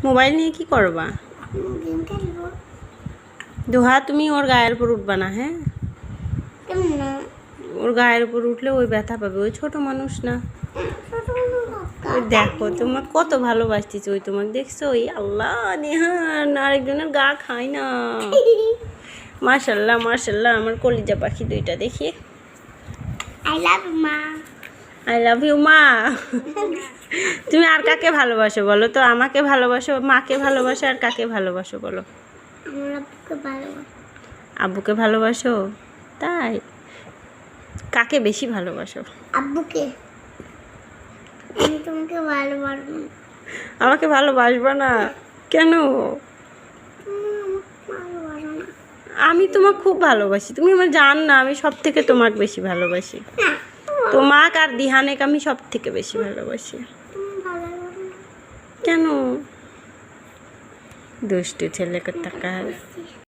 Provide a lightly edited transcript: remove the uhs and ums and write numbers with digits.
Mobile নিয়ে কি করবা? গেম খেলবো। দোহা তুমি ওর গায়ের উপর উঠবা না, হ্যাঁ? কেমন না? ওর গায়ের উপর উঠলে ওই ব্যথা পাবে, ওই ছোট মানুষ না। ওই দেখো তোমার কত ভালোবাসতেছে, ওই তোমাকে দেখছো? ওই আল্লাহ নেহান আরেকজনের গা খায় না। মাশাল্লাহ মাশাল্লাহ, আমার কলিজা পাখি দুইটা দেখি। আই লাভ মা। আই লাভ ইউ মা। তুমি আর কাকে ভালোবাসো বলো তো? আমাকে ভালোবাসো, মাকে ভালোবাসো, আর কাকে ভালোবাসো বলো? আমার আব্বুকে ভালোবাসি। আব্বুকে ভালোবাসো? তাই? কাকে বেশি ভালোবাসো? আব্বুকে। আমি তোমাকে ভালোবাসবো না। আমাকে ভালোবাসবা না কেন? তুমি আমাকে ভালোবাসো না। আমি তোমাকে খুব ভালোবাসি, তুমি আমার জান না, আমি সব থেকে তোমাকে বেশি ভালোবাসি। না, তোমাকে আর দিহানেকে আমি সব থেকে বেশি ভালোবাসি। তুমি ভালোবাসো না। কেন? দুষ্টু ছেলে কোথাকার।